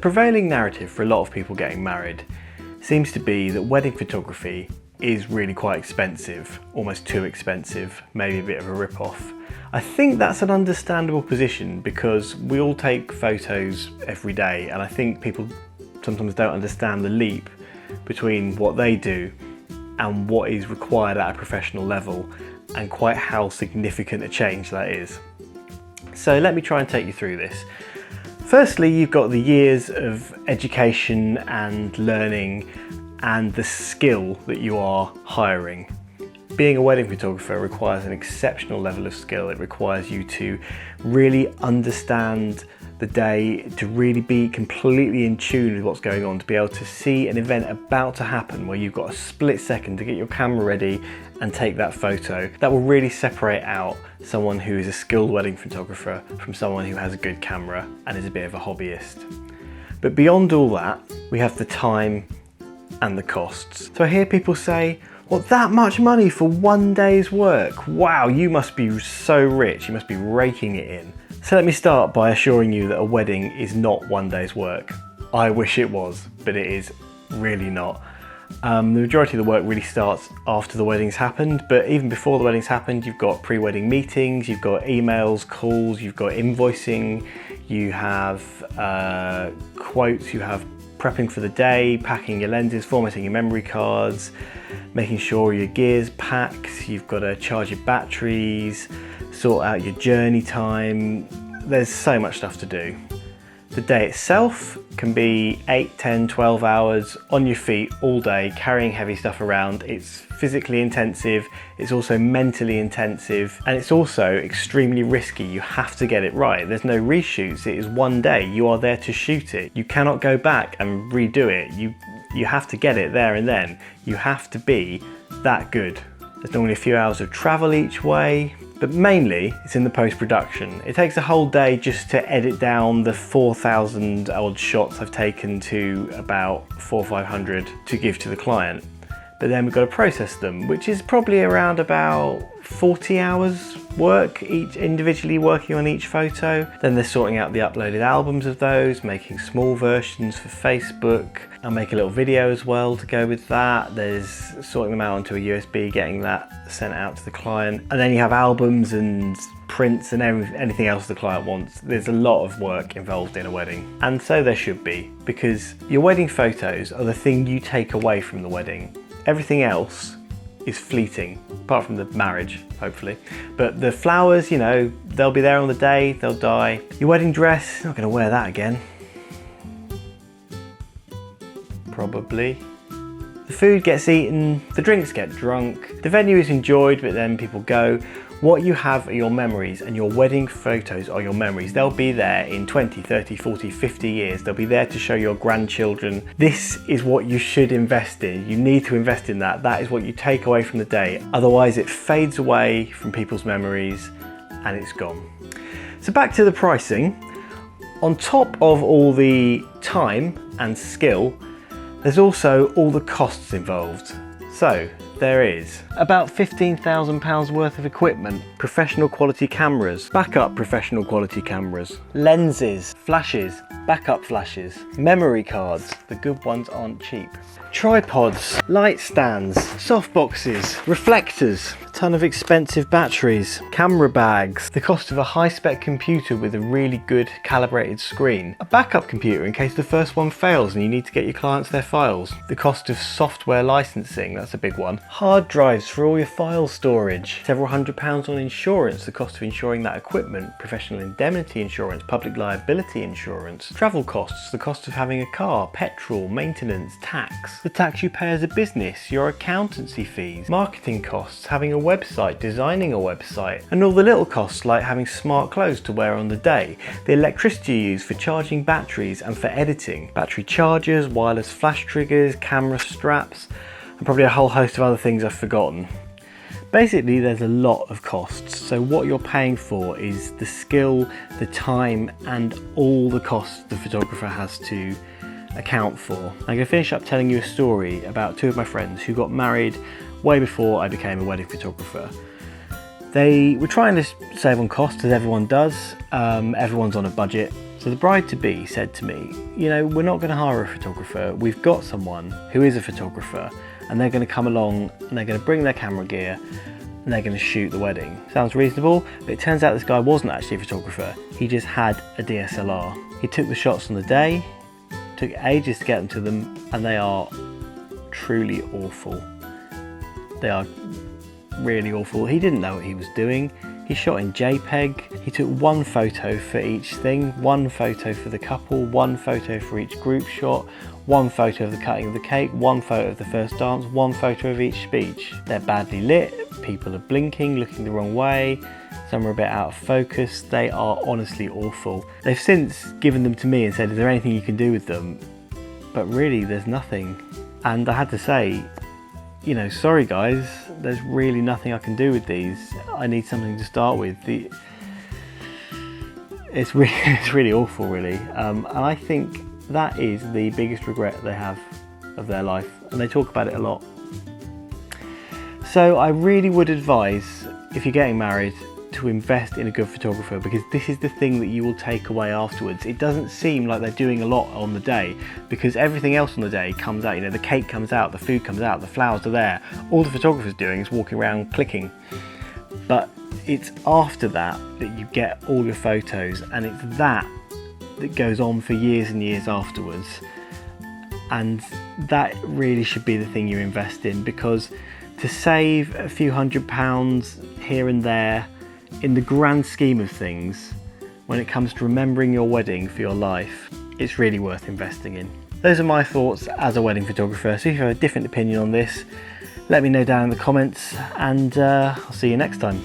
prevailing narrative for a lot of people getting married seems to be that wedding photography is really quite expensive, almost too expensive, maybe a bit of a rip-off. I think that's an understandable position because we all take photos every day, and I think people sometimes don't understand the leap between what they do and what is required at a professional level, and quite how significant a change that is. So let me try and take you through this. Firstly, you've got the years of education and learning and the skill that you are hiring. Being a wedding photographer requires an exceptional level of skill. It requires you to really understand the day, to really be completely in tune with what's going on, to be able to see an event about to happen where you've got a split second to get your camera ready and take that photo. That will really separate out someone who is a skilled wedding photographer from someone who has a good camera and is a bit of a hobbyist. But beyond all that, we have the time and the costs. So I hear people say, well, that much money for one day's work? Wow, you must be so rich, you must be raking it in. So let me start by assuring you that a wedding is not one day's work. I wish it was, but it is really not. The majority of the work really starts after the wedding's happened, but even before the wedding's happened, you've got pre-wedding meetings, you've got emails, calls, you've got invoicing, you have quotes, you have prepping for the day, packing your lenses, formatting your memory cards, making sure your gear's packed, you've got to charge your batteries, sort out your journey time. There's so much stuff to do. The day itself can be 8, 10, 12 hours on your feet all day, carrying heavy stuff around. It's physically intensive, it's also mentally intensive, and it's also extremely risky. You have to get it right. There's no reshoots, it is one day. You are there to shoot it. You cannot go back and redo it. You have to get it there and then. You have to be that good. There's normally a few hours of travel each way, but mainly it's in the post-production. It takes a whole day just to edit down the 4,000 odd shots I've taken to about 400 or 500 to give to the client. But then we've got to process them, which is probably around about 40 hours work, each individually working on each photo. Then they're sorting out the uploaded albums of those, making small versions for Facebook. I'll make a little video as well to go with that. There's sorting them out onto a USB, getting that sent out to the client. And then you have albums and prints and anything else the client wants. There's a lot of work involved in a wedding. And so there should be, because your wedding photos are the thing you take away from the wedding. Everything else is fleeting, apart from the marriage, hopefully. But the flowers, you know, they'll be there on the day, they'll die. Your wedding dress, you're not gonna wear that again. Probably. The food gets eaten, the drinks get drunk, the venue is enjoyed, but then people go. What you have are your memories, and your wedding photos are your memories. They'll be there in 20, 30, 40, 50 years. They'll be there to show your grandchildren. This is what you should invest in. You need to invest in that. That is what you take away from the day. Otherwise it fades away from people's memories and it's gone. So back to the pricing. On top of all the time and skill, there's also all the costs involved. So there is about £15,000 worth of equipment, professional quality cameras, backup professional quality cameras, lenses, flashes, backup flashes, memory cards, the good ones aren't cheap, tripods, light stands, softboxes, reflectors, a ton of expensive batteries, camera bags, the cost of a high-spec computer with a really good calibrated screen, a backup computer in case the first one fails and you need to get your clients their files, the cost of software licensing, that's a big one, hard drives for all your file storage, several £100s on insurance, the cost of insuring that equipment, professional indemnity insurance, public liability insurance, travel costs, the cost of having a car, petrol, maintenance, tax, the tax you pay as a business, your accountancy fees, marketing costs, having a website, designing a website, and all the little costs like having smart clothes to wear on the day, the electricity you use for charging batteries and for editing, battery chargers, wireless flash triggers, camera straps, and probably a whole host of other things I've forgotten. Basically, there's a lot of costs, so what you're paying for is the skill, the time, and all the costs the photographer has to account for. I'm going to finish up telling you a story about two of my friends who got married way before I became a wedding photographer. They were trying to save on costs, as everyone does. Everyone's on a budget, So the bride-to-be said to me, you know, we're not going to hire a photographer. We've got someone who is a photographer, and they're going to come along and they're going to bring their camera gear and they're going to shoot the wedding. Sounds reasonable, but it turns out this guy wasn't actually a photographer. He just had a DSLR. He took the shots on the day, took ages to get them to them, and they are truly awful. They are really awful. He didn't know what he was doing. He shot in JPEG. He took one photo for each thing, one photo for the couple, one photo for each group shot, one photo of the cutting of the cake, one photo of the first dance, one photo of each speech. They're badly lit, people are blinking, looking the wrong way, some are a bit out of focus. They are honestly awful. They've since given them to me and said, is there anything you can do with them? But really, there's nothing. And I had to say, you know, sorry guys, there's really nothing I can do with these. I need something to start with. It's really awful, really. And I think that is the biggest regret they have of their life, and they talk about it a lot. So I really would advise, if you're getting married, to invest in a good photographer, because this is the thing that you will take away afterwards. It doesn't seem like they're doing a lot on the day, because everything else on the day comes out. You know, the cake comes out, the food comes out, the flowers are there. All the photographer's doing is walking around clicking. But it's after that that you get all your photos, and it's that goes on for years and years afterwards. And that really should be the thing you invest in, because to save a few £100 here and there, in the grand scheme of things, when it comes to remembering your wedding for your life, it's really worth investing in. Those are my thoughts as a wedding photographer. So if you have a different opinion on this, let me know down in the comments, and I'll see you next time.